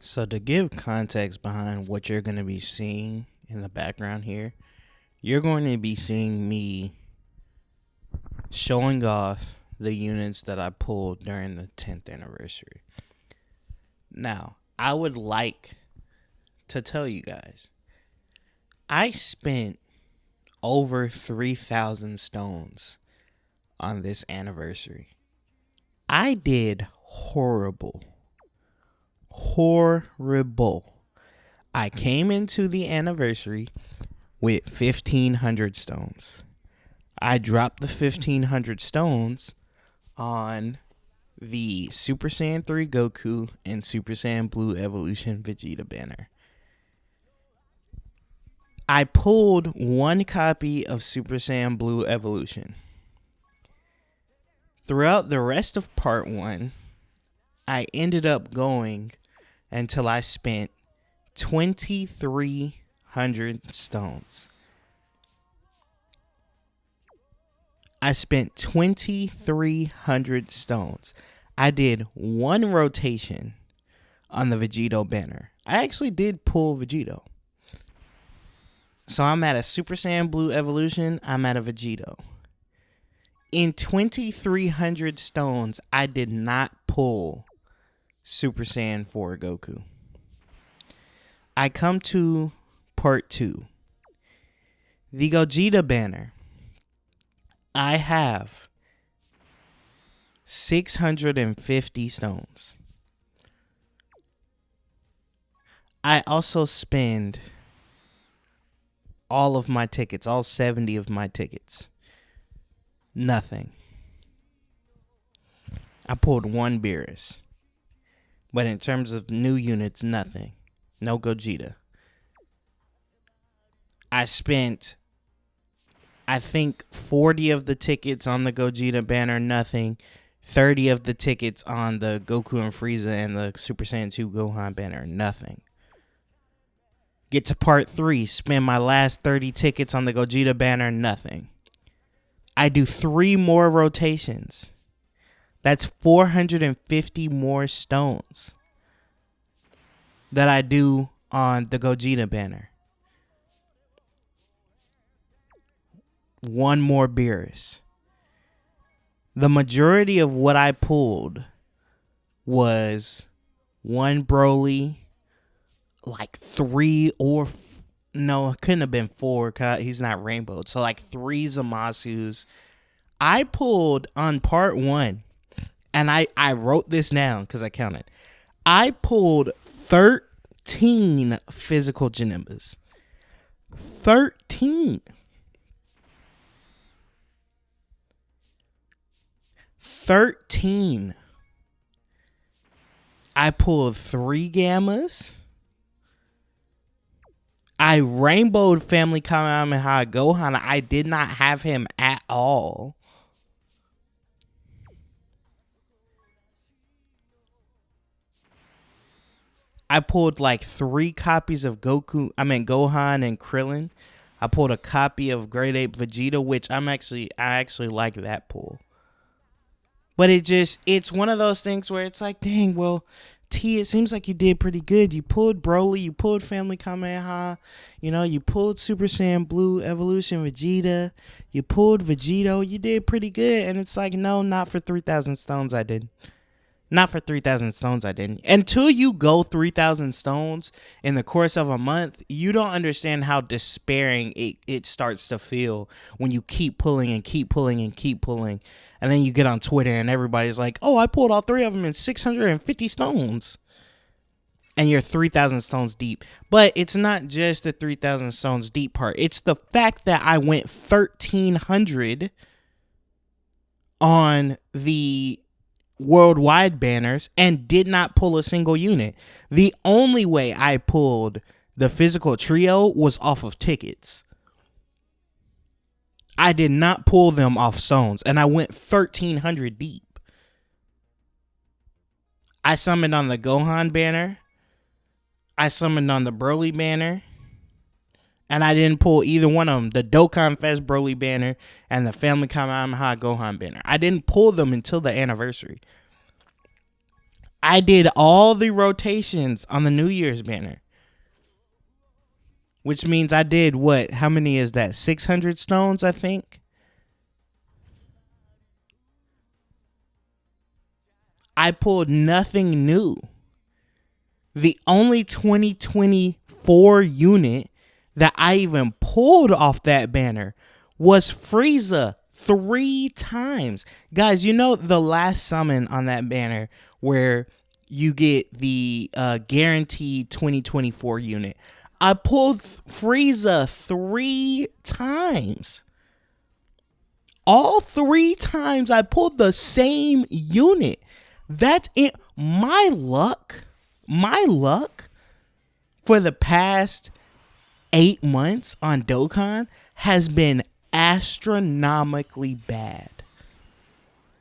So to give context behind what you're going to be seeing in the background here, you're going to be seeing me showing off the units that I pulled during the 10th anniversary. Now, I would like to tell you guys, I spent over 3,000 stones on this anniversary. I did horrible. I came into the anniversary with 1,500 stones. I dropped the 1,500 stones on the Super Saiyan 3 Goku and Super Saiyan Blue Evolution Vegeta banner. I pulled one copy of Super Saiyan Blue Evolution. Throughout the rest of part 1, I ended up going until I spent 2,300 stones. I spent 2,300 stones. I did one rotation on the Vegito banner. I actually did pull Vegito. So I'm at a Super Saiyan Blue Evolution. I'm at a Vegito. In 2,300 stones, I did not pull Super Saiyan 4 Goku. I come to part 2. The Gogeta banner. I have 650 stones. I also spend all of my tickets, all 70 of my tickets. Nothing. I pulled one Beerus. But in terms of new units, nothing. No Gogeta. I spent, I think, 40 of the tickets on the Gogeta banner, nothing. 30 of the tickets on the Goku and Frieza and the Super Saiyan 2 Gohan banner, nothing. Get to part 3, spend my last 30 tickets on the Gogeta banner, nothing. I do 3 more rotations. That's 450 more stones that I do on the Gogeta banner. One more Beerus. The majority of what I pulled was one Broly, like 3 or no, it couldn't have been 4 because he's not rainbowed. So like 3 Zamasus. I pulled on part 1, and I wrote this down because I counted. I pulled 13 physical Janinbas. 13. 13. I pulled 3 Gammas. I rainbowed Family Kamehameha Gohan. I did not have him at all. I pulled like 3 copies of Gohan and Krillin. I pulled a copy of Great Ape Vegeta, which I actually like that pull. But it's one of those things where it's like, dang, well, T, it seems like you did pretty good. You pulled Broly, you pulled Family Kamehameha, you pulled Super Saiyan Blue Evolution Vegeta, you pulled Vegito, you did pretty good. And it's like, no, not for 3,000 stones I did. Not for 3,000 stones I didn't. Until you go 3,000 stones in the course of a month, you don't understand how despairing it starts to feel when you keep pulling and keep pulling and keep pulling. And then you get on Twitter and everybody's like, oh, I pulled all 3 of them in 650 stones. And you're 3,000 stones deep. But it's not just the 3,000 stones deep part. It's the fact that I went 1,300 on the worldwide banners and did not pull a single unit. The only way I pulled the physical trio was off of tickets. I did not pull them off stones, and I went 1,300 deep. I summoned on the Gohan banner. I summoned on the Broly banner. And I didn't pull either one of them. The Dokkan Fest Broly banner and the Family Kamehameha Gohan banner. I didn't pull them until the anniversary. I did all the rotations on the New Year's banner. Which means I did what? How many is that? 600 stones, I think. I pulled nothing new. The only 2024 unit that I even pulled off that banner was Frieza 3 times. Guys, you know the last summon on that banner where you get the guaranteed 2024 unit. I pulled Frieza 3 times. All 3 times I pulled the same unit. That's it. My luck for the past 8 months on Dokkan has been astronomically bad.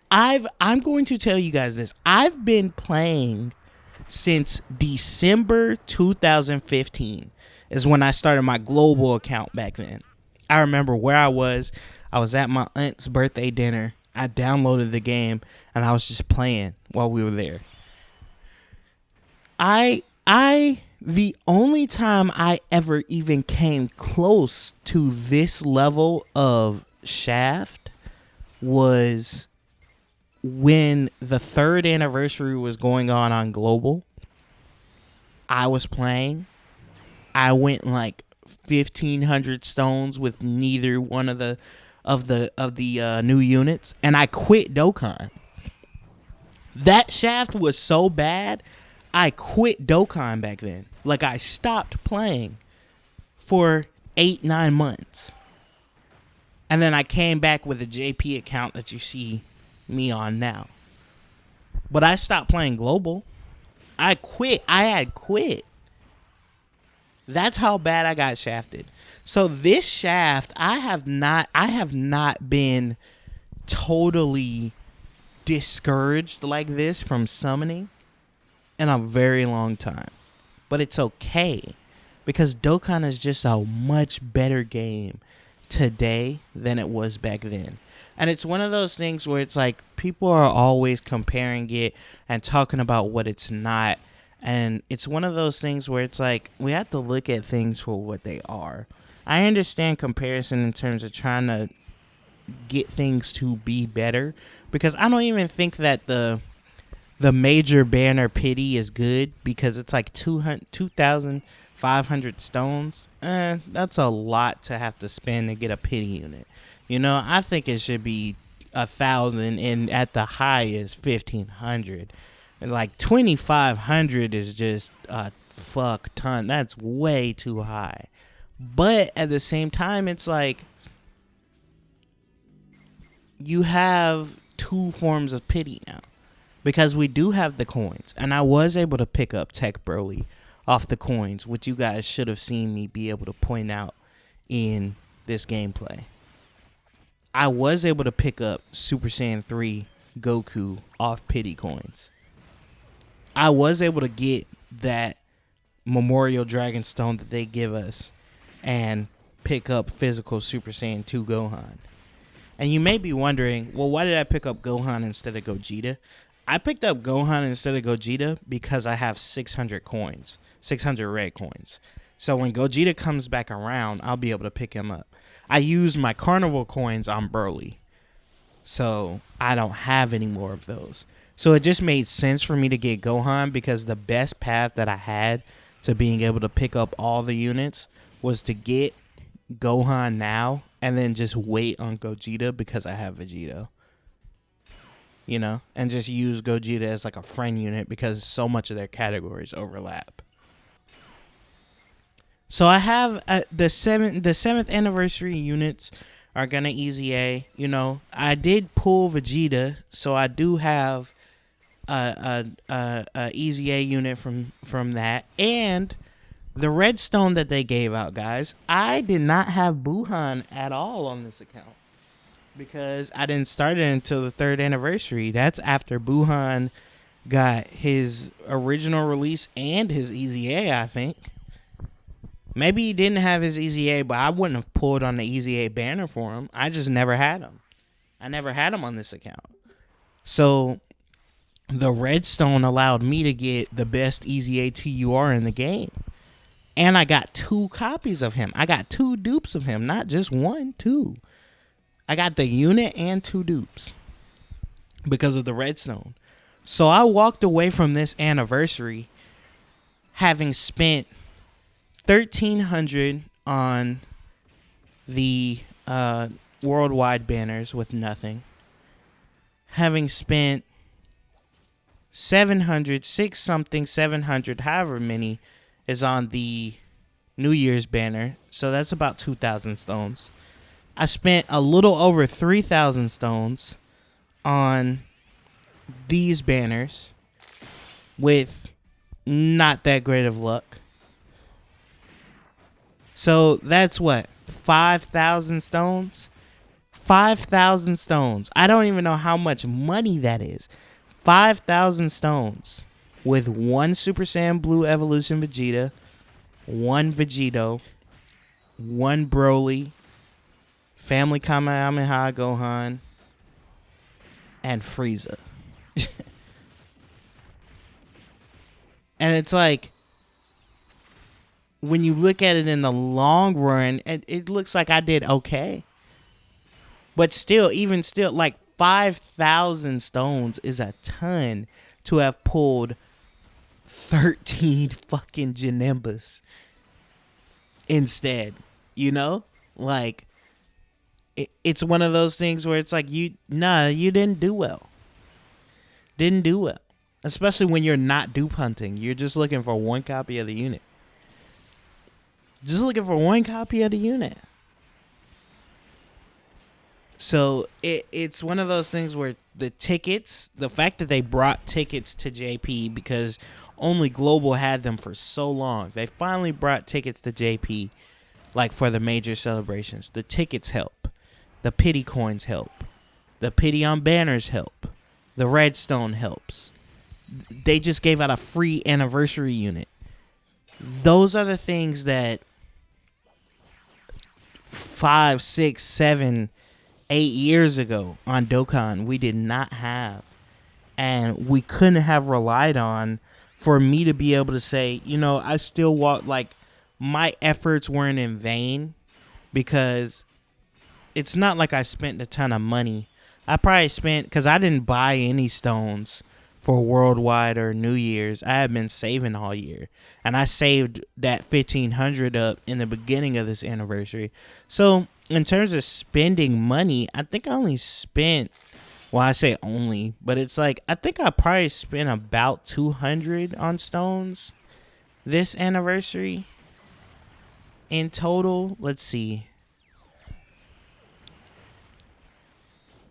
I'm going to tell you guys this. I've been playing since December 2015 is when I started my global account back then. I remember where I was. I was at my aunt's birthday dinner. I downloaded the game and I was just playing while we were there. The only time I ever even came close to this level of shaft was when the 3rd anniversary was going on Global. I was playing. I went like 1,500 stones with neither one of the new units, and I quit Dokkan. That shaft was so bad, I quit Dokkan back then. Like, I stopped playing for 8-9 months. And then I came back with a JP account that you see me on now. But I stopped playing Global. I quit. I had quit. That's how bad I got shafted. So this shaft, I have not been totally discouraged like this from summoning in a very long time. But it's okay, because Dokkan is just a much better game today than it was back then. And it's one of those things where it's like people are always comparing it and talking about what it's not. And it's one of those things where it's like we have to look at things for what they are. I understand comparison in terms of trying to get things to be better, because I don't even think that the major banner pity is good, because it's like 2,500 stones. That's a lot to have to spend to get a pity unit. You know, I think it should be 1,000, and at the highest 1,500. And like 2,500 is just a fuck ton. That's way too high. But at the same time, it's like you have 2 forms of pity now, because we do have the coins, and I was able to pick up Tech Broly off the coins, which you guys should have seen me be able to point out in this gameplay. I was able to pick up Super Saiyan 3 Goku off pity coins. I was able to get that Memorial Dragon Stone that they give us and pick up physical Super Saiyan 2 Gohan. And you may be wondering, well, why did I pick up Gohan instead of Gogeta? I picked up Gohan instead of Gogeta because I have 600 coins, 600 red coins. So when Gogeta comes back around, I'll be able to pick him up. I used my carnival coins on Broly, so I don't have any more of those. So it just made sense for me to get Gohan, because the best path that I had to being able to pick up all the units was to get Gohan now and then just wait on Gogeta because I have Vegito. You know, and just use Gogeta as like a friend unit because so much of their categories overlap. So I have the seventh anniversary units are gonna easy A. You know, I did pull Vegeta, so I do have a easy A unit from that. And the redstone that they gave out, guys, I did not have Buhan at all on this account, because I didn't start it until the 3rd anniversary. That's after Buhan got his original release and his Easy A, I think. Maybe he didn't have his Easy A, but I wouldn't have pulled on the Easy A banner for him. I just never had him. I never had him on this account. So the redstone allowed me to get the best Easy ATUR in the game. And I got 2 copies of him. I got 2 dupes of him, not just 1, 2. I got the unit and 2 dupes because of the redstone. So I walked away from this anniversary having spent 1,300 on the worldwide banners with nothing, having spent 700, 6 something, 700, however many is on the New Year's banner. So that's about 2,000 stones. I spent a little over 3,000 stones on these banners with not that great of luck. So that's what? 5,000 stones? 5,000 stones. I don't even know how much money that is. 5,000 stones with 1 Super Saiyan Blue Evolution Vegeta, 1 Vegito, 1 Broly, Family Kamehameha Gohan, and Frieza. And it's like, when you look at it in the long run, it looks like I did okay. But still, even still, like 5,000 stones is a ton to have pulled 13 fucking Janembas instead. You know? Like, it's one of those things where it's like, you didn't do well. Didn't do well. Especially when you're not dupe hunting. You're just looking for 1 copy of the unit. Just looking for 1 copy of the unit. So it's one of those things where the tickets, the fact that they brought tickets to JP because only Global had them for so long. They finally brought tickets to JP, like for the major celebrations. The tickets help. The pity coins help. The pity on banners help. The redstone helps. They just gave out a free anniversary unit. Those are the things that 5, 6, 7, 8 years ago on Dokkan we did not have, and we couldn't have relied on for me to be able to say, I still like my efforts weren't in vain, because it's not like I spent a ton of money. I probably spent, because I didn't buy any stones for Worldwide or New Year's. I had been saving all year, and I saved that 1,500 up in the beginning of this anniversary. So in terms of spending money, I think I only spent, well, I say only, but it's like, I think I probably spent about 200 on stones this anniversary in total. Let's see.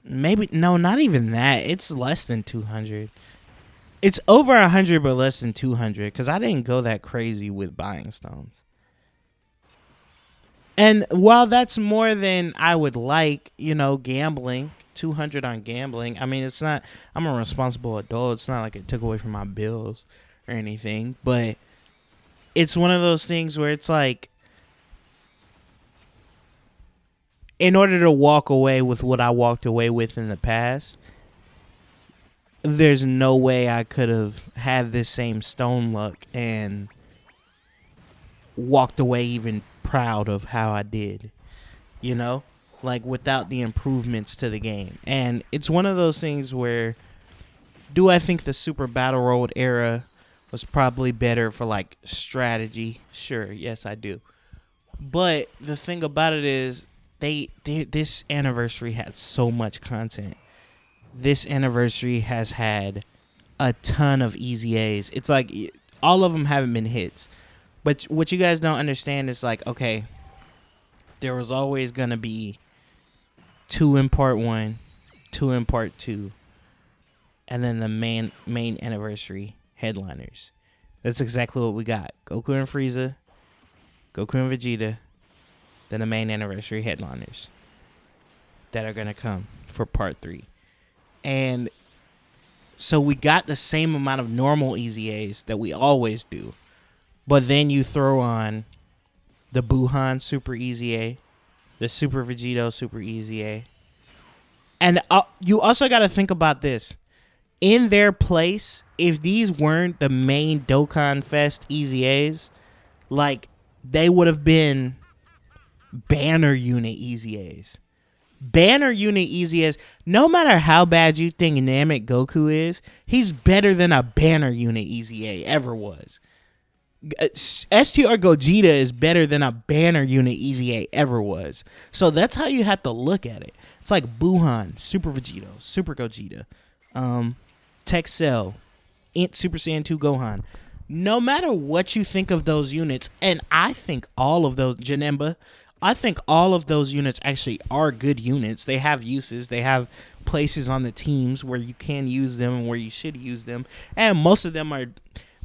Maybe, no, not even that. It's less than 200. It's over 100, but less than 200, because I didn't go that crazy with buying stones. And while that's more than I would like, gambling, 200 on gambling, I mean, it's not, I'm a responsible adult. It's not like it took away from my bills or anything, but it's one of those things where it's like, in order to walk away with what I walked away with in the past, there's no way I could have had this same stone luck and walked away even proud of how I did, like without the improvements to the game. And it's one of those things where, do I think the Super Battle Road era was probably better for like strategy? Sure, yes I do. But the thing about it is, this anniversary had so much content. This anniversary has had a ton of Easy A's. It's like all of them haven't been hits. But what you guys don't understand is like, okay, there was always going to be 2 in part 1, 2 in part 2, and then the main anniversary headliners. That's exactly what we got. Goku and Frieza, Goku and Vegeta, then the main anniversary headliners that are going to come for part 3. And so we got the same amount of normal Easy A's that we always do. But then you throw on the Buhan Super Easy A, the Super Vegito Super Easy A. And you also got to think about this. In their place, if these weren't the main Dokkan Fest Easy A's, like they would have been banner unit Easy A's. Banner unit Easy A's. No matter how bad you think Namek Goku is, he's better than a banner unit Easy A ever was. STR Gogeta is better than a banner unit Easy A ever was. So that's how you have to look at it. It's like Buhan, Super Vegito, Super Gogeta, Tech Cell, Super Saiyan 2 Gohan. No matter what you think of those units, and I think all of those, Janemba, I think all of those units actually are good units. They have uses. They have places on the teams where you can use them and where you should use them. And most of them are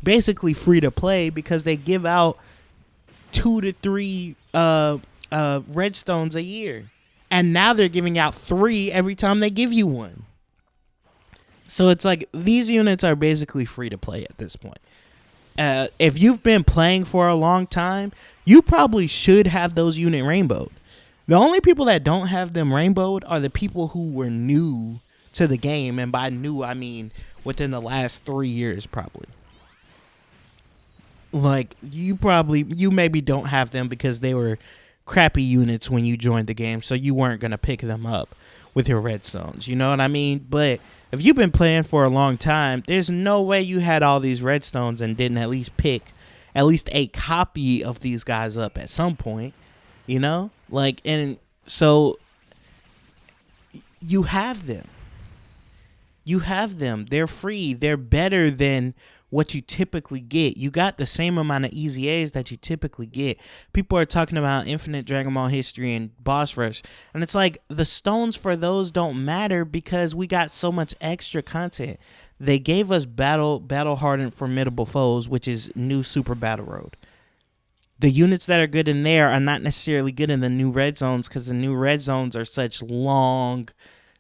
basically free to play because they give out 2 to 3 redstones a year. And now they're giving out 3 every time they give you one. So it's like these units are basically free to play at this point. If you've been playing for a long time, you probably should have those unit rainbowed. The only people that don't have them rainbowed are the people who were new to the game. And by new, I mean within the last 3 years, probably. Like, you maybe don't have them because they were crappy units when you joined the game, so you weren't going to pick them up with your redstones. You know what I mean? But if you've been playing for a long time, there's no way you had all these redstones and didn't at least pick at least a copy of these guys up at some point, you know? Like, and so you have them. You have them. They're free. They're better than what you typically get. You got the same amount of Easy A's that you typically get. People are talking about Infinite Dragon Ball History and Boss Rush, and it's like the stones for those don't matter because we got so much extra content. They gave us battle hardened formidable foes, which is new Super Battle Road. The units that are good in there are not necessarily good in the new red zones because the new red zones are such long,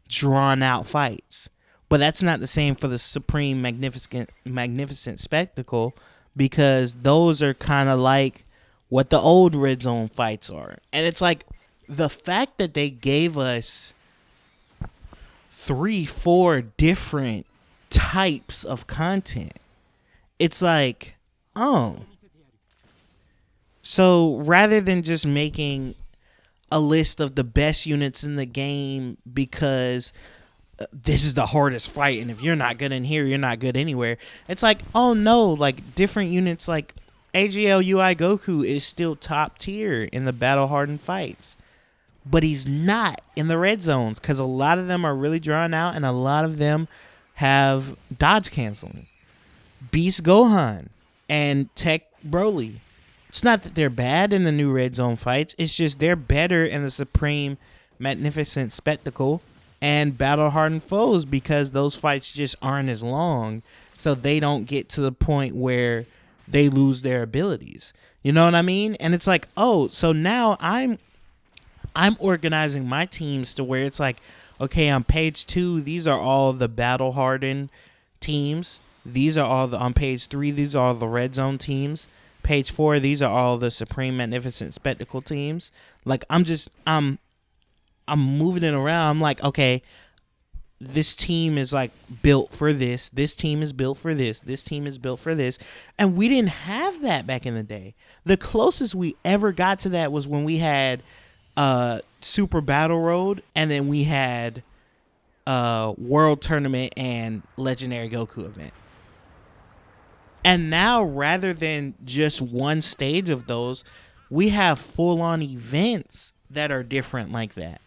drawn out fights. But that's not the same for the Supreme Magnificent Spectacle because those are kind of like what the old Red Zone fights are. And it's like the fact that they gave us 3-4 different types of content. It's like, oh. So rather than just making a list of the best units in the game because this is the hardest fight, and if you're not good in here, you're not good anywhere. It's like, oh no, like different units like AGL UI Goku is still top tier in the battle hardened fights, but he's not in the red zones because a lot of them are really drawn out and a lot of them have dodge canceling. Beast Gohan and Tech Broly. It's not that they're bad in the new red zone fights. It's just they're better in the Supreme Magnificent Spectacle and battle hardened foes because those fights just aren't as long, so they don't get to the point where they lose their abilities. You know what I mean? And it's like, oh, so now I'm organizing my teams to where it's like, okay, on page 2, these are all the battle hardened teams. These are all on page 3, these are all the red zone teams. Page 4, these are all the Supreme Magnificent Spectacle teams. Like I'm moving it around. I'm like, okay, this team is like built for this. This team is built for this. This team is built for this. And we didn't have that back in the day. The closest we ever got to that was when we had Super Battle Road, and then we had World Tournament and Legendary Goku event. And now, rather than just one stage of those, we have full-on events that are different like that.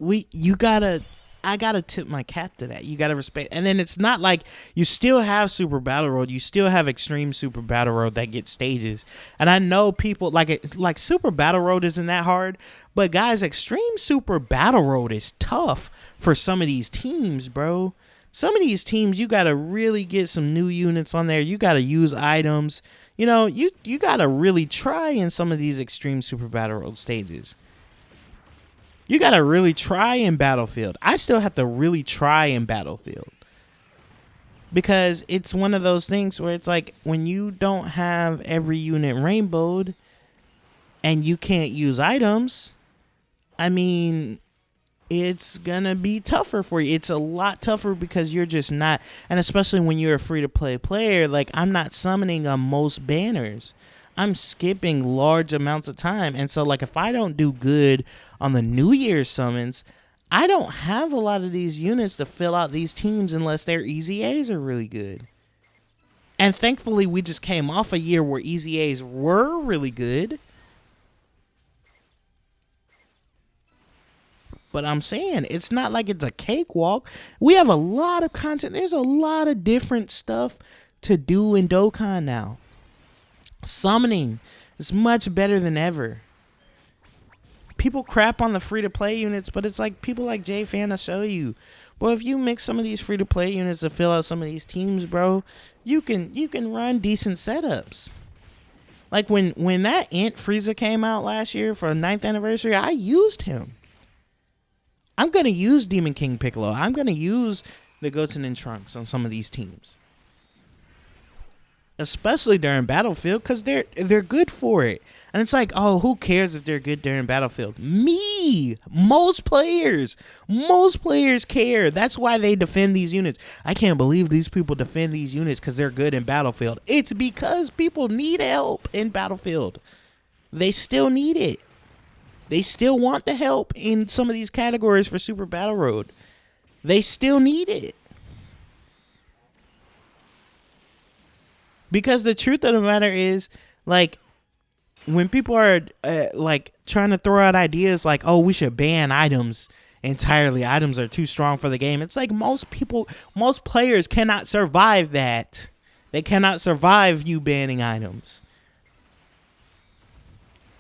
I gotta tip my cap to that. You gotta respect, and then it's not like you still have Super Battle Road, you still have Extreme Super Battle Road that gets stages, and I know people like Super Battle Road isn't that hard, but guys, Extreme Super Battle Road is tough for some of these teams, bro. Some of these teams you gotta really get some new units on there. You gotta use items. You know, you gotta really try in some of these Extreme Super Battle Road stages. You got to really try in Battlefield. I still have to really try in Battlefield. Because it's one of those things where it's like when you don't have every unit rainbowed and you can't use items, I mean, it's gonna be tougher for you. It's a lot tougher because you're just not, and especially when you're a free to play player, like I'm not summoning on most banners. I'm skipping large amounts of time. And so like if I don't do good on the New Year's summons, I don't have a lot of these units to fill out these teams unless their easy A's are really good. And thankfully we just came off a year where easy A's were really good. But I'm saying it's not like it's a cakewalk. We have a lot of content. There's a lot of different stuff to do in Dokkan now. Summoning is much better than ever. People crap on the free-to-play units, but it's like people like J-Fan to show you. Well, if you mix some of these free-to-play units to fill out some of these teams, bro, you can run decent setups. Like when that Int Frieza came out last year for 9th anniversary, I used him. I'm going to use Demon King Piccolo. I'm going to use the Goten and Trunks on some of these teams. Especially during Battlefield, because they're good for it. And it's like, oh, who cares if they're good during Battlefield? Me! Most players care. That's why they defend these units. I can't believe these people defend these units because they're good in Battlefield. It's because people need help in Battlefield. They still need it. They still want the help in some of these categories for Super Battle Road. They still need it. Because the truth of the matter is, like, when people are, like, trying to throw out ideas like, oh, we should ban items entirely. Items are too strong for the game. It's like most players cannot survive that. They cannot survive you banning items.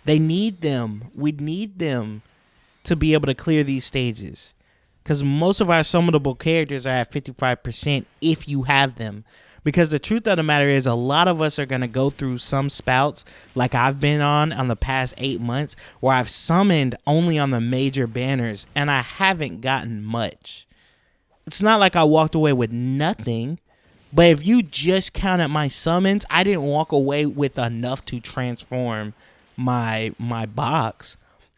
They need them. We need them to be able to clear these stages. Because most of our summonable characters are at 55% if you have them. Because the truth of the matter is a lot of us are going to go through some spouts like I've been on the past 8 months where I've summoned only on the major banners and I haven't gotten much. It's not like I walked away with nothing. But if you just counted my summons, I didn't walk away with enough to transform my box.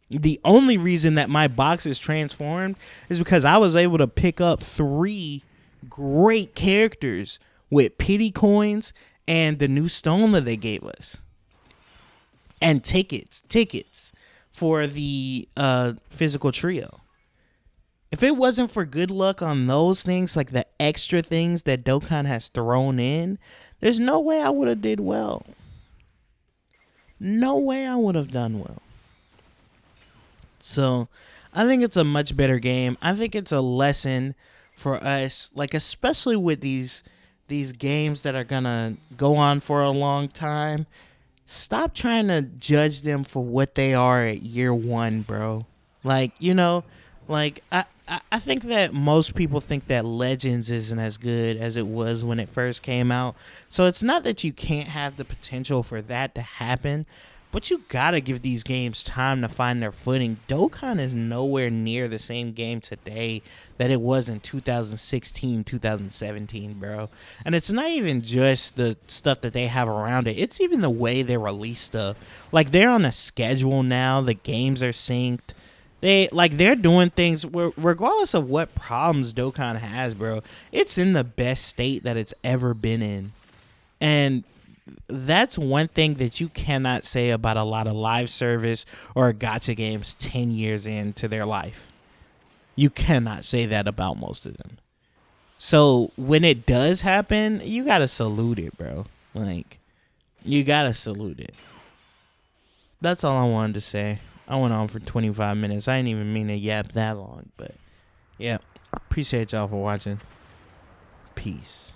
The only reason that my box is transformed is because I was able to pick up 3 great characters with pity coins and the new stone that they gave us. And tickets for the physical trio. If it wasn't for good luck on those things, like the extra things that Dokkan has thrown in, there's no way I would have did well. No way I would have done well. So I think it's a much better game. I think it's a lesson for us, like especially with these games that are gonna go on for a long time. Stop trying to judge them for what they are at year 1, bro. Like, you know, like I think that most people think that Legends isn't as good as it was when it first came out. So it's not that you can't have the potential for that to happen, but you gotta give these games time to find their footing. Dokkan is nowhere near the same game today that it was in 2016, 2017, bro. And it's not even just the stuff that they have around it. It's even the way they release stuff. Like, they're on a schedule now. The games are synced. They're doing things regardless of what problems Dokkan has, bro. It's in the best state that it's ever been in. And that's one thing that you cannot say about a lot of live service or gacha games 10 years into their life. You cannot say that about most of them. So when it does happen, you gotta salute it, bro. Like, you gotta salute it. That's all I wanted to say. I went on for 25 minutes. I didn't even mean to yap that long, but yeah. Appreciate y'all for watching. Peace.